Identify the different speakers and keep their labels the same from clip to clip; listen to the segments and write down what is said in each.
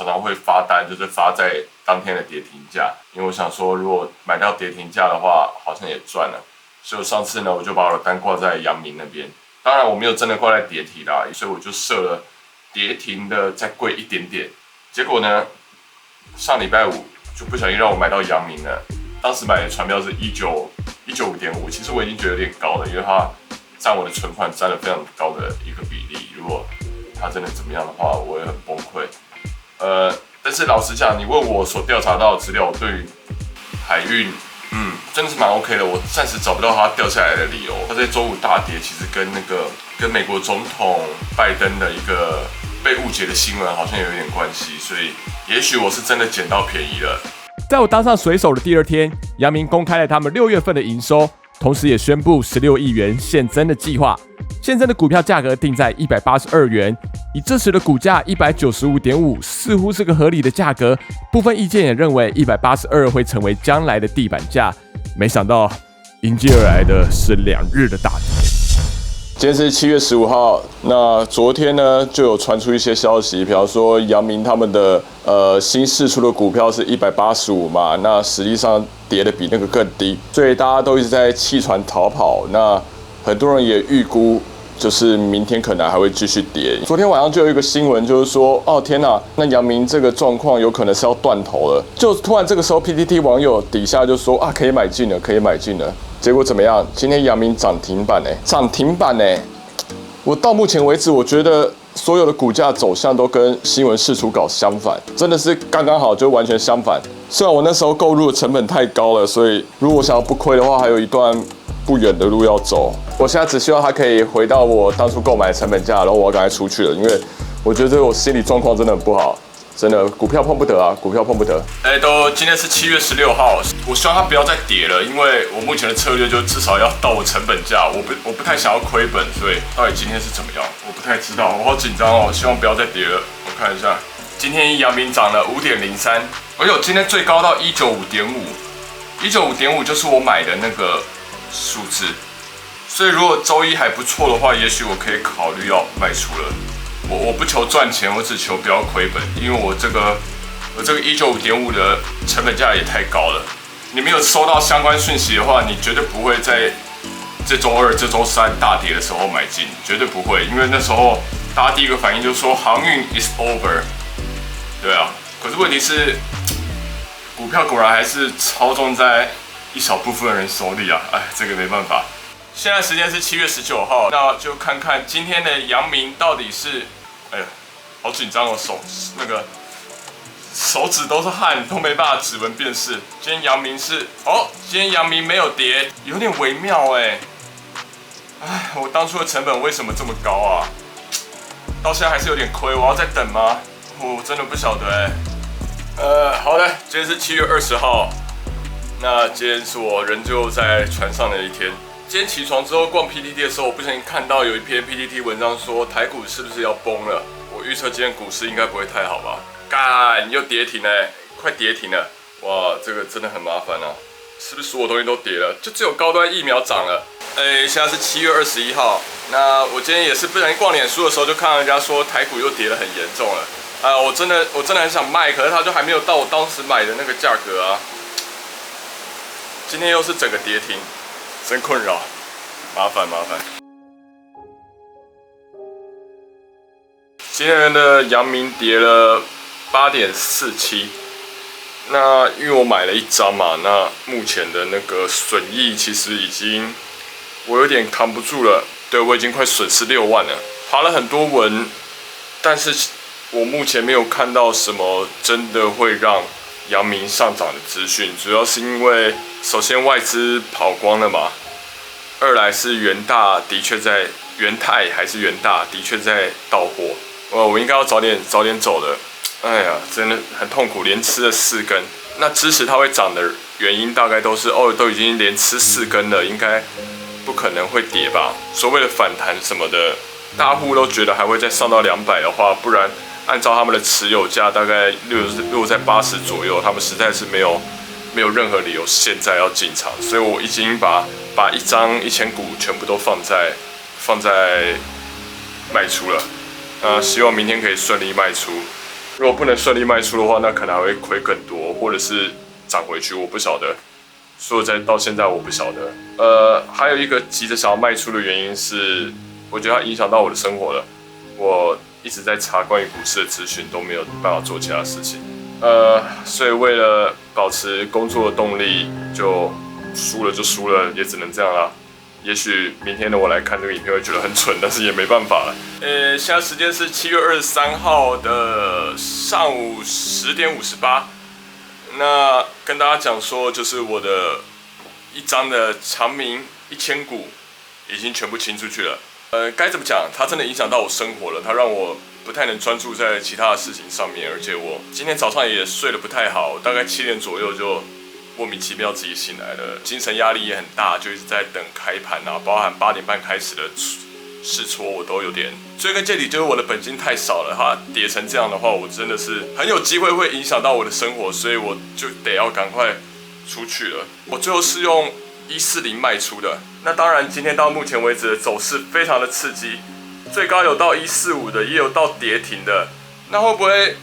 Speaker 1: 常常会发单，就是发在当天的跌停价，因为我想说，如果买到跌停价的话，好像也赚了。所以上次呢，我就把我的单挂在阳明那边。当然我没有真的挂在跌停啦，所以我就设了跌停的再贵一点点。结果呢，上礼拜五就不小心让我买到阳明了。当时买的传票是195.5，其实我已经觉得有点高了，因为它占我的存款占了非常高的一个比例。如果它真的怎么样的话，我会很崩溃。但是老实讲，你问我所调查到的资料，我对于海运，真的是蛮 OK 的。我暂时找不到它掉下来的理由。它在周五大跌，其实跟美国总统拜登的一个被误解的新闻好像有一点关系，所以也许我是真的捡到便宜了。
Speaker 2: 在我当上水手的第二天，阳明公开了他们6月份的营收，同时也宣布16亿元现增的计划。现增的股票价格定在182元，以这时的股价195.5，似乎是个合理的价格。部分意见也认为182会成为将来的地板价。没想到迎接而来的是2日的大跌。
Speaker 1: 今天是7月15号，那昨天呢就有传出一些消息，比方说阳明他们的新释出的股票是185嘛，那实际上跌的比那个更低，所以大家都一直在弃船逃跑。那很多人也预估，就是明天可能还会继续跌。昨天晚上就有一个新闻，就是说，哦天哪，那阳明这个状况有可能是要断头了。就突然这个时候 ，PTT 网友底下就说啊，可以买进了，可以买进了。结果怎么样？今天阳明涨停板涨停板我到目前为止，我觉得所有的股价走向都跟新闻释出稿相反，真的是刚刚好，就完全相反。虽然我那时候购入的成本太高了，所以如果想要不亏的话，还有一段不远的路要走。我现在只希望它可以回到我当初购买的成本价，然后我要赶快出去了，因为我觉得我心理状况真的很不好。真的，股票碰不得啊，股票碰不得。今天是7月16号，我希望它不要再跌了，因为我目前的策略就至少要到我成本价，我不太想要亏本，所以到底今天是怎么样，我不太知道，我好紧张哦，希望不要再跌了。我看一下，今天阳明涨了5.03，哎呦，今天最高到195.5，195.5就是我买的那个数字，所以如果周一还不错的话，也许我可以考虑要卖出了。我不求赚钱，我只求不要亏本，因为我这个195.5的成本价也太高了。你没有收到相关讯息的话，你绝对不会在这周二、这周三大跌的时候买进，绝对不会，因为那时候大家第一个反应就是说航运 is over， 对啊。可是问题是，股票果然还是操纵在一小部分人手里啊，这个没办法。现在时间是7月19号，那就看看今天的阳明到底是。好紧张哦，手指都是汗，都没办法指纹辨识。今天阳明没有跌，有点微妙我当初的成本为什么这么高啊？到现在还是有点亏，我要再等吗？我真的不晓得好的，今天是7月20号，那今天是我仍旧在船上的一天。今天起床之后逛 PTT 的时候，我不小心看到有一篇 PTT 文章说台股是不是要崩了？我预测今天股市应该不会太好吧？干，又跌停快跌停了！哇，这个真的很麻烦啊！是不是所有东西都跌了？就只有高端疫苗涨了。现在是7月21号，那我今天也是不小心逛脸书的时候，就看到人家说台股又跌得很严重了。我真的很想卖，可是它就还没有到我当时买的那个价格啊。今天又是整个跌停。真困扰，麻烦。今天的阳明跌了8.47，那因为我买了1张嘛，那目前的那个损益其实我有点扛不住了，对，我已经快损失6万了，爬了很多文，但是我目前没有看到什么真的会让阳明上涨的资讯，主要是因为首先外资跑光了嘛，二来是元泰还是元大的确在到货，我应该要早点走的，真的很痛苦，连吃了4根，那支持它会涨的原因大概都是都已经连吃4根了，应该不可能会跌吧？所谓的反弹什么的，大户都觉得还会再上到200的话，不然按照他们的持有价大概落在80左右，他们实在是没有任何理由现在要进场，所以我已经把1张1000股全部都放在卖出了，希望明天可以顺利卖出。如果不能顺利卖出的话，那可能还会亏更多，或者是涨回去，我不晓得。说实在，到现在我不晓得。还有一个急着想要卖出的原因是，我觉得它影响到我的生活了。我一直在查关于股市的资讯，都没有办法做其他事情。所以为了保持工作的动力，就输了就输了，也只能这样啦。也许明天的我来看这个影片会觉得很蠢，但是也没办法了。现在时间是7月23号的上午10点58。那跟大家讲说，就是我的一张的长明1000股已经全部清出去了。该怎么讲？它真的影响到我生活了，它让我不太能专注在其他的事情上面，而且我今天早上也睡得不太好，大概7点左右就莫名其妙自己醒来了，精神压力也很大，就一直在等开盘啊，包含8点半开始的试撮，我都有点。追根究底，就是我的本金太少了，它跌成这样的话，我真的是很有机会会影响到我的生活，所以我就得要赶快出去了。我最后是用140卖出的。那当然，今天到目前为止的走势非常的刺激，最高有到145的，也有到跌停的。那会不会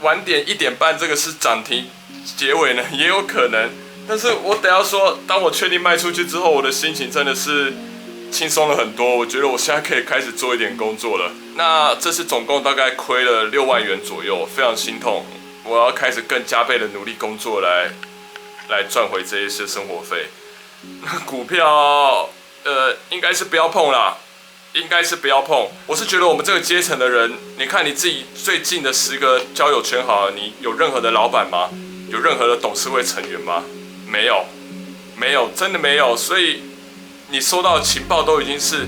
Speaker 1: 晚点1点半这个是涨停结尾呢？也有可能。但是我得要说，当我确定卖出去之后，我的心情真的是轻松了很多。我觉得我现在可以开始做一点工作了。那这次总共大概亏了6万元左右，非常心痛。我要开始更加倍的努力工作来赚回这一些生活费。那股票，应该是不要碰啦，应该是不要碰。我是觉得我们这个阶层的人，你看你自己最近的10个交友圈好了，你有任何的老板吗？有任何的董事会成员吗？没有，没有，真的没有。所以你收到的情报都已经是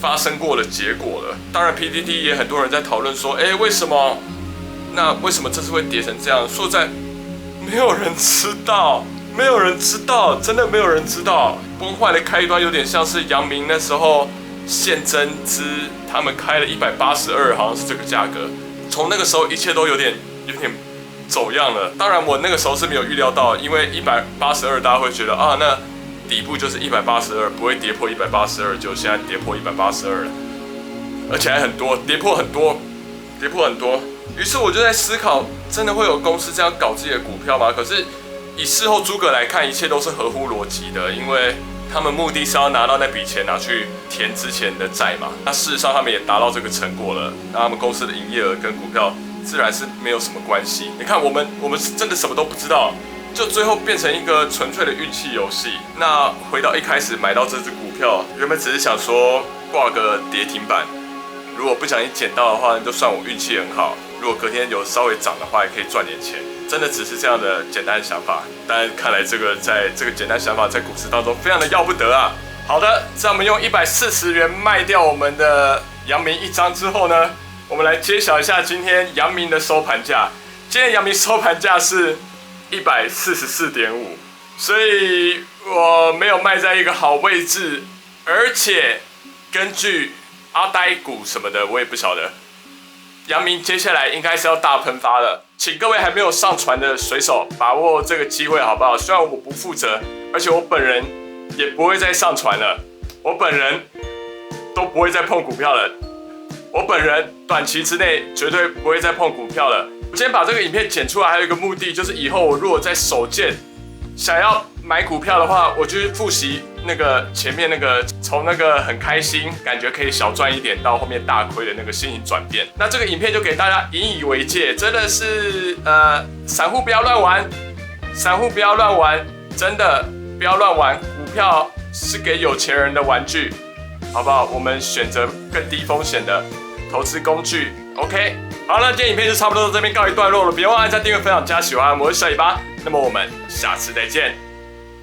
Speaker 1: 发生过的结果了。当然 ，PTT 也很多人在讨论说，为什么？那为什么这次会跌成这样？说实在，没有人知道。没有人知道，真的没有人知道。崩坏的开端有点像是阳明那时候现增资，他们开了182，好像是这个价格。从那个时候一切都有点走样了。当然我那个时候是没有预料到，因为182大家会觉得啊，那底部就是182，不会跌破182，就现在跌破182了，而且还很多，跌破很多。于是我就在思考，真的会有公司这样搞自己的股票吗？可是以事后诸葛来看，一切都是合乎逻辑的，因为他们目的是要拿到那笔钱拿去填之前的债嘛。那事实上他们也达到这个成果了，那他们公司的营业额跟股票自然是没有什么关系。你看我们是真的什么都不知道，就最后变成一个纯粹的运气游戏。那回到一开始买到这只股票，原本只是想说挂个跌停板，如果不小心捡到的话，就算我运气很好；如果隔天有稍微涨的话，也可以赚点钱。真的只是这样的简单的想法，但看来在这个简单想法在股市当中非常的要不得啊。好的，在我们用140元卖掉我们的阳明1张之后呢，我们来揭晓一下今天阳明的收盘价。今天阳明收盘价是144.5，所以我没有卖在一个好位置，而且根据阿呆股什么的，我也不晓得。阳明接下来应该是要大喷发了，请各位还没有上船的水手把握这个机会好不好？虽然我不负责，而且我本人也不会再上船了，我本人都不会再碰股票了，我本人短期之内绝对不会再碰股票了。我今天把这个影片剪出来还有一个目的，就是以后我如果在手贱想要买股票的话，我就去复习那个前面那个从那个很开心感觉可以小赚一点到后面大亏的那个心情转变。那这个影片就给大家引以为戒，真的是散户不要乱玩，散户不要乱玩，真的不要乱玩，股票是给有钱人的玩具，好不好？我们选择更低风险的投资工具。OK， 好了，今天影片就差不多到这边告一段落了，别忘了按下订阅、分享、加喜欢，我是小尾巴，那么我们下次再见。